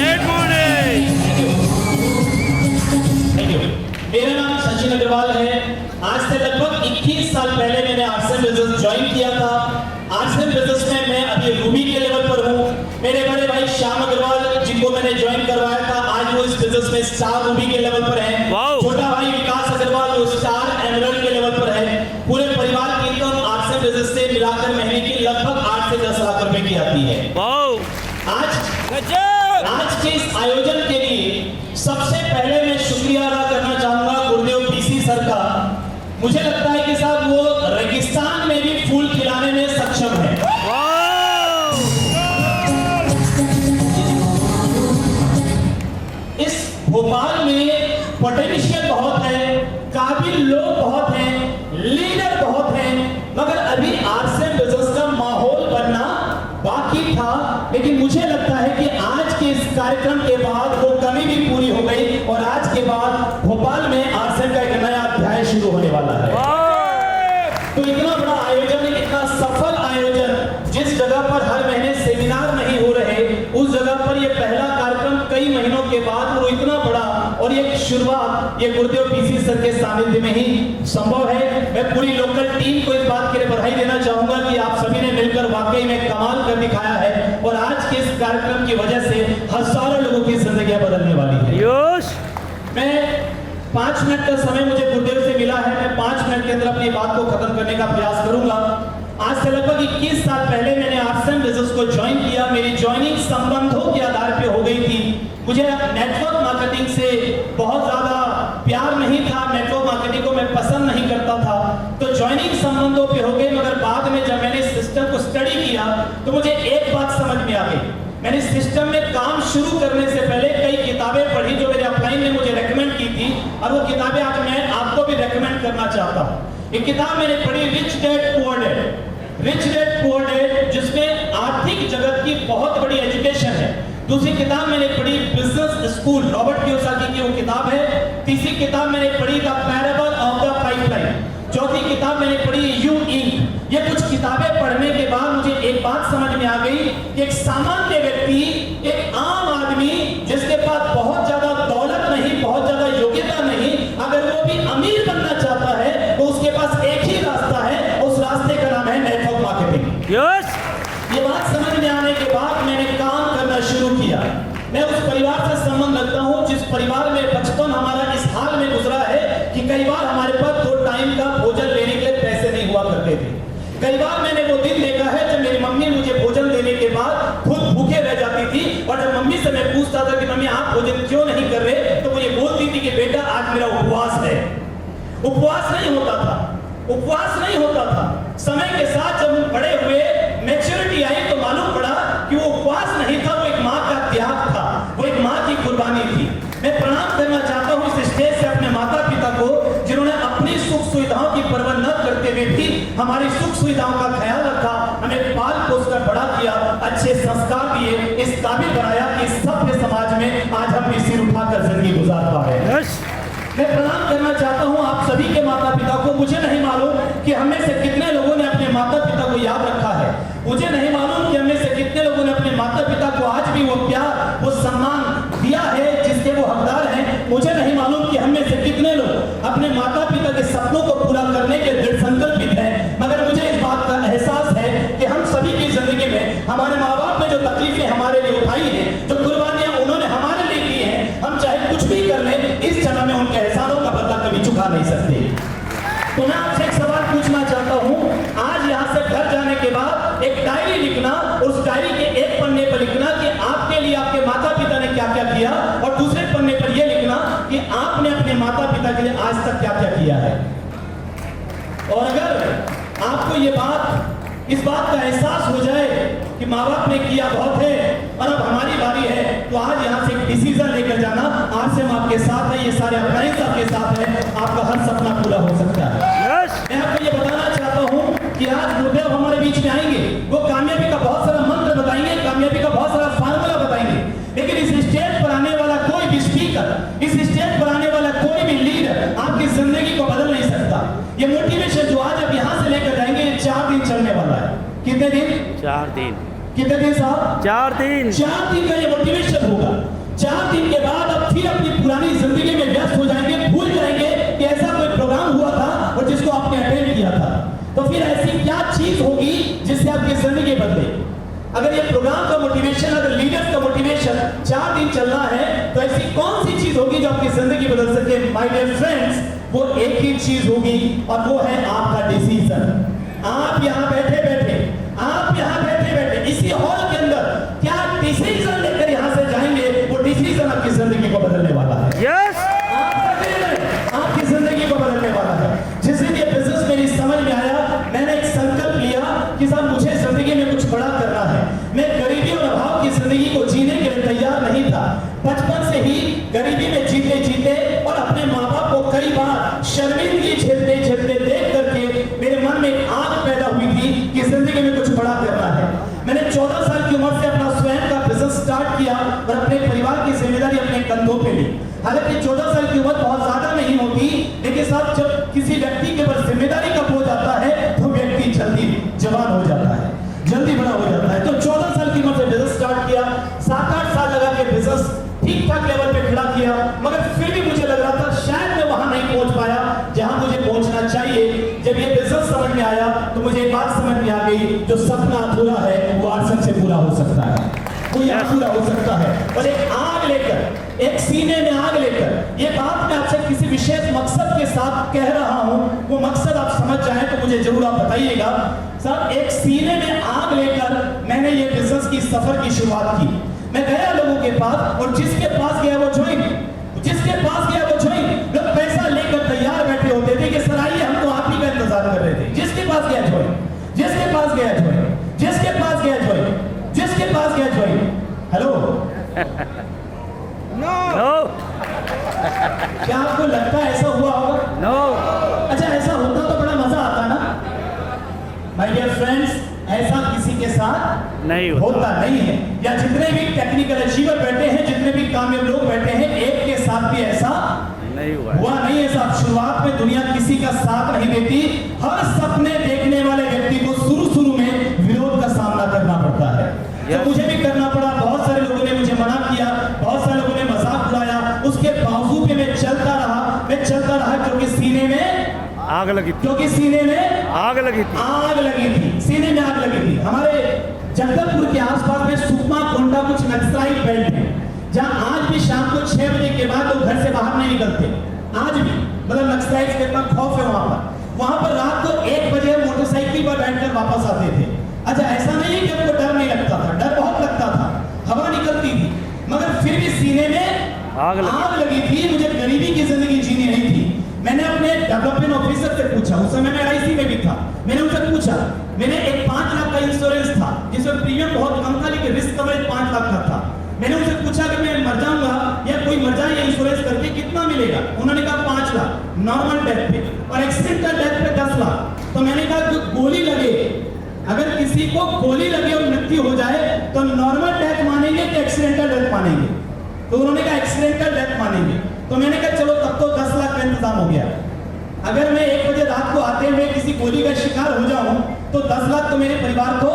Good morning. मेरा नाम सचिन अग्रवाल है। आज से लगभग 21 साल पहले मैंने आर्ट्स बिजनेस ज्वाइन किया था। आर्ट्स बिजनेस में मैं अभी रूबी के लेवल पर हूँ। मेरे बड़े भाई श्याम अग्रवाल जिनको मैंने ज्वाइन करवाया था, आज वो इस बिजनेस में स्टार रूबी के लेवल पर है। छोटा भाई विकास अग्रवाल वो स्टार एमरल्ड के लेवल पर है। पूरे परिवार की इनकम आर्ट्स बिजनेस से मिलाकर महीने की लगभग 8 से 10 लाख रुपए की आती है। आज के इस आयोजन के लिए सबसे पहले मैं शुक्रिया अदा करना चाहूंगा गुरुदेव पीसी सर का। मुझे लगता है कि साहब वो रेगिस्तान में भी फूल खिलाने में सक्षम है। इस भोपाल में पोटेंशियल बहुत है, काबिल लोग बहुत हैं, लीडर बहुत हैं, मगर अभी आरसीएम बिजनेस का माहौल बनना बाकी था। लेकिन मुझे लगता है कि आज के इस कार्यक्रम के बाद वो कमी भी पूरी हो गई और आज के बाद भोपाल में आरसीएम का एक नया अध्याय शुरू होने वाला है। तो इतना बड़ा आयोजन, इतना सफल आयोजन, जिस जगह पर हर महीने सेमिनार नहीं हो रहे, उस जगह पर यह पहला कार्यक्रम कई महीनों के बाद वो इतना बड़ा और ये शुरुआत ये गुरुदेव पीसी सर के सानिध्य में ही संभव है। मैं पूरी लोकल टीम को इस बात के लिए बधाई देना चाहूंगा कि आप सभी ने मिलकर वाकई में कमाल कर दिखाया है और आज के इस कार्यक्रम की वजह से हजारों लोगों की जिंदगियां बदलने वाली है। मैं 5 मिनट का समय मुझे गुरुदेव से मिला है। मैं 5 मिनट के अंदर अपनी बात को खत्म करने का प्रयास करूंगा। आज से लगभग 21 साल पहले मैंने आर्ट्स बिजनेस को ज्वाइन किया। मेरी ज्वाइनिंग संबंधों के आधार पे हो गई थी। मुझे नेटवर्क मार्केटिंग से बहुत ज्यादा प्यार नहीं था, नेटवर्क मार्केटिंग को मैं पसंद नहीं करता था, तो ज्वाइनिंग संबंधों पे हो गई। मगर बाद में जब मैंने सिस्टम को स्टडी किया तो मुझे एक बात समझ में आ गई। मैंने सिस्टम में काम शुरू करने से पहले कई किताबें पढ़ी जो मेरे अपलाइन ने मुझे रेकमेंड की थी और वो किताबें आज मैं आपको भी रेकमेंड करना चाहता हूँ। एक किताब मैंने पढ़ी rich dad poor dad, rich dad poor dad, जिसमें आर्थिक जगत की बहुत बड़ी एजुकेशन है। दूसरी किताब मैंने पढ़ी बिजनेस स्कूल, रॉबर्ट कियोसाकी की वो किताब है। तीसरी किताब मैंने पढ़ी the parable of the pipeline. चौथी किताब मैंने पढ़ी यू इंक। ये कुछ किताबें पढ़ने के बाद मुझे एक बात समझ में आ गई कि एक सामान्य व्यक्ति, एक आम आदमी जिसके पास बहुत ज्यादा दौलत नहीं, बहुत ज्यादा योग्यता नहीं, अगर वो भी अमीर बनना चाहता है तो उसके पास एक ही रास्ता है, उस रास्ते का नाम है नेटवर्क मार्केटिंग। ये बात समझ में आने के बाद मैंने काम करना शुरू किया। मैं उस परिवार से संबंध रखता हूं जिस परिवार में बचपन हमारा इस हाल में गुजरा है कि कई बार हमारे पास 2 टाइम का भोजन लेने के लिए पैसे नहीं हुआ करते थे। कई बार मैंने वो दिन देखा है जब मेरी मम्मी मुझे भोजन देने के बाद खुद भूखे रह जाती थी और जब मम्मी से मैं पूछता था कि मम्मी आप भोजन क्यों नहीं कर रहे, तो वो ये बोलती थी कि बेटा आज मेरा उपवास है। उपवास नहीं होता था, उपवास नहीं होता था। समय के साथ जब बड़े हुए, मैच्योरिटी आई तो मालूम पड़ा कि वो उपवास नहीं था, वो एक माँ का त्याग था, वो एक माँ की कुर्बानी थी। मैं प्रणाम करना चाहता हूँ इस स्टेज से अपने माता पिता को जिन्होंने अपनी सुख सुविधाओं की परवाह न करते हुए भी हमारी सुख सुविधाओं का ख्याल रखा, हमें पाल पोस कर बड़ा किया, अच्छे संस्कार दिए, इस काबिल बनाया कि सभ्य समाज में आज हम भी सिर उठाकर जिंदगी गुजार पा रहे हैं। मैं प्रणाम करना चाहता हूं आप सभी के माता पिता को। मुझे नहीं मालूम कि हमें से कितने लोगों ने अपने माता पिता को याद रखा है। मुझे नहीं मालूम कि हमें से कितने लोगों ने अपने माता पिता को आज भी वो प्यार, वो सम्मान दिया है जिसके वो हकदार हैं। मुझे नहीं मालूम कि हमें से कितने लोग अपने माता पिता के सपनों को पूरा करने के दृढ़ संकल्पित हैं। मगर मुझे इस बात का एहसास है कि हम सभी की जिंदगी में हमारे माँ बाप ने जो तकलीफें हमारे लिए उठाई है, जो कुर्बानियां उन्होंने हमारे लिए की है, हम चाहे कुछ भी कर लें, इस जन्म में उनके एहसानों का बदला कभी चुका नहीं सकते। तो मैं आपसे एक सवाल पूछना चाहता हूं। आज यहां से घर जाने के बाद एक डायरी लिखना, उस डायरी के एक पन्ने पर लिखना कि आपके लिए आपके माता पिता ने क्या क्या किया, और दूसरे पन्ने पर यह लिखना कि आपने अपने माता पिता के लिए आज तक क्या क्या किया है। और अगर आपको ये बात, इस बात का एहसास हो जाए कि माँ बाप ने किया बहुत है और अब हमारी बारी है, तो आज यहाँ से एक डिसीजन लेकर जाना। आज से हम आपके साथ हैं, ये सारे अप्लायंस आपके साथ हैं, आपका हर सपना पूरा हो सकता है। मैं आपको ये बताना चाहता हूँ कि आज गुरुदेव हमारे बीच में आएंगे, वो कामयाबी का बहुत सारा मंत्र बताएंगे, कामयाबी का बहुत सारा फार्मूला बताएंगे। लेकिन इस स्टेज पर आने वाला कोई भी स्पीकर, इस स्टेज पर आने वाला कोई भी लीडर आपकी जिंदगी को बदल नहीं सकता। ये मोटिवेशन जो आज आप यहाँ से लेकर जाएंगे, 4 दिन चलने वाला है। कितने दिन? 4 दिन। कितने दिन साहब? 4 दिन। 4 दिन का ये मोटिवेशन होगा। 4 दिन के बाद अब फिर अपनी पुरानी जिंदगी में व्यस्त हो जाएंगे, भूल जाएंगे कि ऐसा कोई प्रोग्राम हुआ था और जिसको आपने अटेंड किया था। तो फिर ऐसी क्या चीज होगी जिससे आपकी जिंदगी बदले? अगर ये प्रोग्राम का मोटिवेशन, अगर लीडर्स का मोटिवेशन 4 दिन चलना है, तो ऐसी कौन सी चीज होगी जो आपकी जिंदगी बदल सके? माय डियर फ्रेंड्स, वो एक ही चीज होगी और वो है आपका डिसीजन। आप यहाँ बैठे बैठे इसी हॉल के अंदर क्या डिसीजन लेकर यहाँ से जाएंगे, वो डिसीजन आपकी जिंदगी को बदलने वाला है। यस, आपकी जिंदगी को बदलने वाला है। जिस दिन ये बिजनेस मेरी समझ में आया, मैंने एक संकल्प लिया कि साहब मुझे जिंदगी में कुछ बड़ा करना है। मैं गरीबी और अभाव की जिंदगी को जीने के लिए तैयार नहीं था। बचपन से ही गरीबी में जीते और अपने माँ बाप को कई बार शर्मिंदगी झेलते देख करके मेरे मन में एक आग पैदा हुई थी कि जिंदगी में कुछ बड़ा करना है। मैंने 14 साल की उम्र से अपना स्वयं का बिजनेस स्टार्ट किया और अपने परिवार की जिम्मेदारी अपने कंधों पे ली। हालांकि 14 साल की उम्र बहुत ज्यादा नहीं होती, लेकिन साहब जब किसी व्यक्ति के ऊपर जिम्मेदारी का बोझ आता है तो व्यक्ति जल्दी जवान हो जाता है, जल्दी बड़ा हो जाता है। तो 14 साल की उम्र से बिजनेस स्टार्ट किया। 7-8 साल लगा के बिजनेस ठीक ठाक लेवल पे खड़ा किया, मगर फिर भी मुझे लग रहा था शायद मैं वहां नहीं पहुंच पाया जहां मुझे पहुंचना चाहिए। जब ये बिजनेस समझ में आया तो मुझे एक बात समझ में आ गई, जो सपना अधूरा है वो आसन से पूरा हो सकता है, वो यहाँ पूरा हो सकता है। और एक आग लेकर, एक सीने में आग लेकर, ये बात मैं आपसे किसी विशेष मकसद के साथ कह रहा हूं, वो मकसद आप समझ जाए तो मुझे जरूर आप बताइएगा। साहब एक सीने में आग लेकर मैंने ये बिजनेस की सफर की शुरुआत की। मैं गया लोगों के पास और जिसके पास गया वो ज्वाइन, जिसके पास गया वो ज्वाइन। लोग पैसा लेकर तैयार बैठे होते थे कि सर आइए, हम तो आप ही का इंतजार कर रहे थे। जिसके पास गया ज्वाइन, जिसके पास गया ज्वाइन, जिसके पास गया ज्वाइन, जिसके पास गया ज्वाइन। हेलो, नो, क्या आपको लगता है ऐसा हुआ होगा? नो। अच्छा, ऐसा होता तो बड़ा मजा आता ना। माय डियर फ्रेंड्स, ऐसा किसी के साथ नहीं होता नहीं है। या जितने भी टेक्निकल अचीवर बैठे हैं, जितने भी कामयाब लोग बैठे हैं, एक के साथ भी ऐसा नहीं हुआ नहीं है साहब। शुरुआत में दुनिया किसी का साथ नहीं देती। हर सपने देखने वाले व्यक्ति को शुरू में विरोध का सामना करना पड़ता है। तो मुझे भी करना पड़ा। बहुत सारे लोगों ने मुझे मना किया, बहुत सारे लोगों ने मजाक उड़ाया, उसके बावजूद भी मैं चलता रहा क्योंकि सीने में आग लगी थी, क्योंकि सीने में आग लगी थी, सीने में आग लगी थी। हमारे जगदलपुर के आसपास में सुकमा कोंडा कुछ नक्सलाइट बेल्ट है, जहां आज भी शाम को 6 बजे के बाद लोग घर से बाहर नहीं निकलते। आज भी मतलब नक्सलाइट का इतना खौफ है वहां पर रात को 1 बजे मोटरसाइकिल पर बैठकर वापस आते थे। अच्छा, ऐसा नहीं है कि हमको डर नहीं लगता था, डर बहुत लगता था, हवा निकलती थी, मगर फिर भी सीने में आग लगी थी। मुझे गरीबी की जिंदगी जीनी नहीं थी। मैंने अपने डेवलपमेंट ऑफिसर से पूछा, उस समय मैं LIC में भी था। मैंने उनसे पूछा, मैंने एक 5 लाख का इंश्योरेंस था जिसमें प्रीमियम बहुत कम था लेकिन रिस्क कवरेज 5 लाख का था। मैंने उनसे पूछा कि मैं मर जाऊंगा या कोई मर जाए ये इंश्योरेंस करके कितना मिलेगा? उन्होंने कहा 5 लाख नॉर्मल डेथ पे, और एक्सीडेंटल डेथ पे 10 लाख। तो मैंने कहा कि गोली लगे, अगर किसी को गोली लगे और मृत्यु हो जाए तो नॉर्मल डेथ मानेंगे कि एक्सीडेंटल डेथ मानेंगे? तो उन्होंने कहा एक्सीडेंटल डेथ मानेंगे। तो मैंने कहा चलो तब तो 10 लाख का इंतजाम हो गया। अगर मैं 1 बजे रात को आते हुए किसी गोली का शिकार हो जाऊं तो 10 लाख तो मेरे परिवार को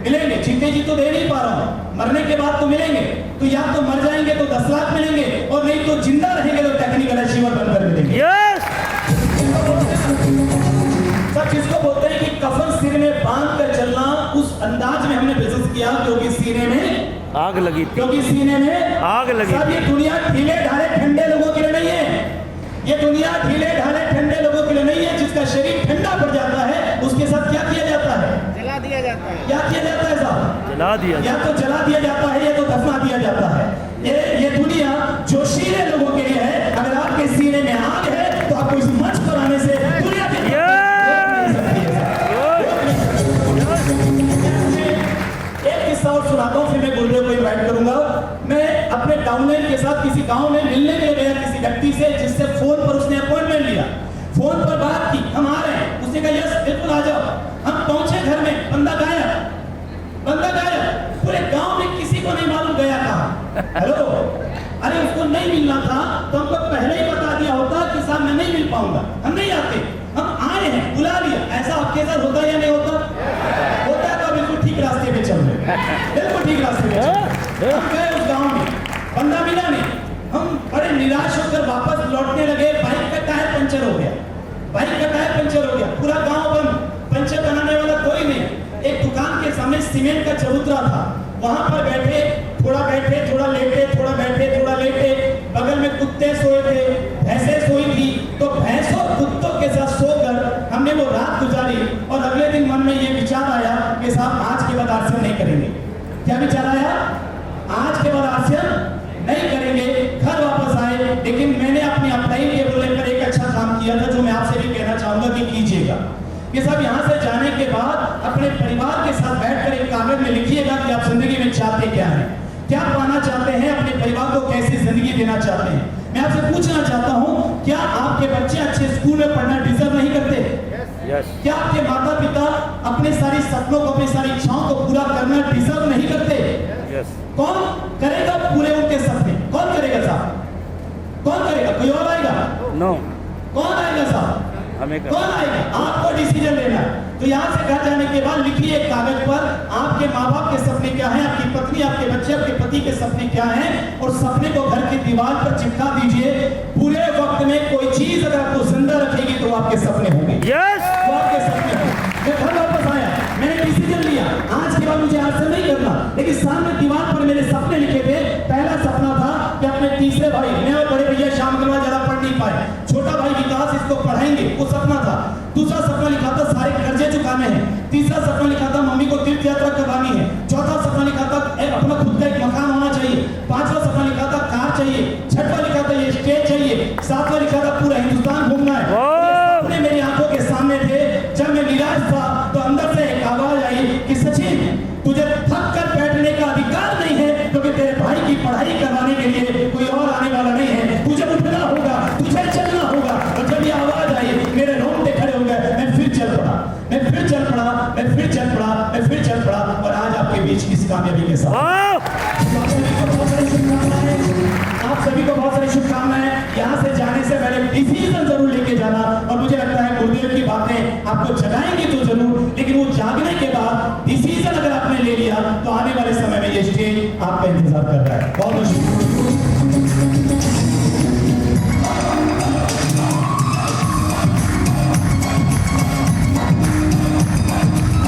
मिलेंगे। जीते जी तो दे नहीं पा रहा हूं, मरने के बाद तो मिलेंगे। तो या तो मर जाएंगे तो 10 लाख मिलेंगे, और नहीं तो जिंदा रहेंगे तो टेक्निकल अचीवर बनकर मिलेंगे। सब जिसको बोलते हैं कि कफन सिर में बांध कर चलना, उस अंदाज में हमने बिजनेस किया क्योंकि सीने में आग लगी थी, क्योंकि सीने में आग लगी। सब ये दुनिया ढीले ढाले ठंडे लोगों के लिए नहीं है। ये दुनिया ढीले ढाले ठंडे लोगों के लिए नहीं है। जिसका शरीर ठंडा पड़ जाता है उसके साथ क्या किया जाता है? जला दिया जाता है। क्या किया जाता है साहब? जला दिया, या तो जला दिया जाता है या तो दफना दिया जाता है। ये दुनिया जोशीले लोगों के लिए है। अगर आपके सीने में आग है तो आपको इस मंच पर आने से दुनिया के एक किस्सा और सुनाता हूँ, फिर मैं गुरुदेव को इनवाइट करूंगा। मैं अपने डाउनलाइन के साथ किसी गांव में मिलने के लिए गया किसी व्यक्ति से, जिससे फोन पर उसने अपॉइंटमेंट लिया, फोन पर बात की, हम आ रहे हैं। उसने कहा यस बिल्कुल आ जाओ। हम पहुंचे घर में, बंदा गायब, पूरे गांव में किसी को नहीं मालूम गया कहाँ। हेलो, अरे उसको नहीं मिलना था तो हमको पहले ही बता दिया होता कि साहब मैं नहीं मिल पाऊंगा, हम नहीं आते, हम आए हैं, बुला लिया। ऐसा आपके साथ होता है या नहीं होता? होता है तो बिल्कुल ठीक रास्ते पे चल रहे, बिल्कुल ठीक रास्ते पे चल रहे। हम गए उस गांव में, बाइक का टायर पंचर हो गया, पूरा गांव बंद, पंचर बनाने वाला कोई नहीं। एक दुकान के सामने सीमेंट का चबूतरा था, वहां पर बैठे, थोड़ा लेटे, थोड़ा बैठे, थोड़ा लेटे, बगल में कुत्ते सोए थे, भैंसे सोई थी, तो भैंसों कुत्तों के साथ सोकर हमने वो रात गुजारी। और अगले दिन मन में ये विचार आया कि साहब आज के बाद आरसीएम नहीं करेंगे। क्या विचार आया? आज के बाद आरसीएम नहीं करेंगे। घर वापस आए, लेकिन मैंने अपनी अप्लाई के बोले पर एक अच्छा काम किया था जो मैं आपसे भी कहना चाहूंगा कि कीजिएगा। कि साहब यहाँ से जाने के बाद अपने परिवार के साथ बैठकर एक कागज में लिखिएगा कि आप जिंदगी में चाहते क्या हैं, क्या पाना चाहते हैं, अपने परिवार को कैसी जिंदगी देना चाहते हैं। मैं आपसे पूछना चाहता हूँ, क्या आपके बच्चे अच्छे स्कूल में पढ़ना डिजर्व नहीं करते? क्या आपके माता पिता अपने सारी सपनों को, अपनी सारी इच्छाओं को पूरा करना डिजर्व नहीं करते? कौन करेगा पूरे उनके सपने? कौन करेगा साहब? कौन करेगा? कोई और आएगा? नो, कौन आएगा साहब? हमें कौन आएगा? आपको डिसीजन लेना है। तो यहाँ से घर जाने के बाद लिखिए एक कागज पर आपके माँ बाप के सपने क्या हैं, आपकी पत्नी, आपके बच्चे, आपके पति के सपने क्या हैं, और सपने को घर की दीवार पर चिपका दीजिए। पूरे वक्त में कोई चीज अगर आपको जिंदा रखेगी तो आपके सपने होंगे। वो आपके सपने होंगे। मैं घर वापस आया, मैंने डिसीजन लिया आज के बाद मुझे आरसीएम नहीं करना, लेकिन सामने दीवार पर मेरे सपने लिखे थे। पहला सपना था कि अपने तीसरे भाई, मैं और बड़े भैया श्याम के बाद ज्यादा पढ़ नहीं पाए, छोटा भाई विकास इसको पढ़ाएंगे, वो सपना था। दूसरा सपना लिखा था सारे कर्जे चुकाने हैं। तीसरा सपना लिखा था मम्मी को तीर्थ यात्रा करवानी है। चौथा सपना लिखा था अपना खुद का एक मकान होना चाहिए। पांचवा सपना लिखा था कार चाहिए। छठवां लिखा था ये स्टेज चाहिए। सातवां लिखा था पूरा हिंदुस्तान घूमना है। सपने मेरी आंखों के सामने थे। जब मैं निराश था तो अंदर से एक आवाज आई कि सचिन, तुझे थक कर बैठने का अधिकार नहीं है, क्योंकि तेरे भाई की पढ़ाई करवाने के लिए कोई और आने वाला नहीं है। तुझे उठना होगा, तुझे चलना होगा। और जब ये आवाज आई मेरे रोंगटे खड़े हो गए। मैं फिर चल पड़ा, मैं फिर चल पड़ा, मैं फिर चल पड़ा, मैं फिर चल पड़ा, और आज आपके बीच इस कामयाबी के साथ आप सभी को बहुत सारी शुभकामनाएं। यहाँ से जाने से पहले डिसीजन जरूर लेके जाना, और मुझे लगता है गुरुदेव की बातें आपको जगाएंगी तो जरूर, लेकिन वो जागने के बाद डिसीजन अगर आपने ले लिया तो आने वाले समय में ये स्टेज आपका इंतजार कर रहा है। बहुत बहुत शुक्रिया।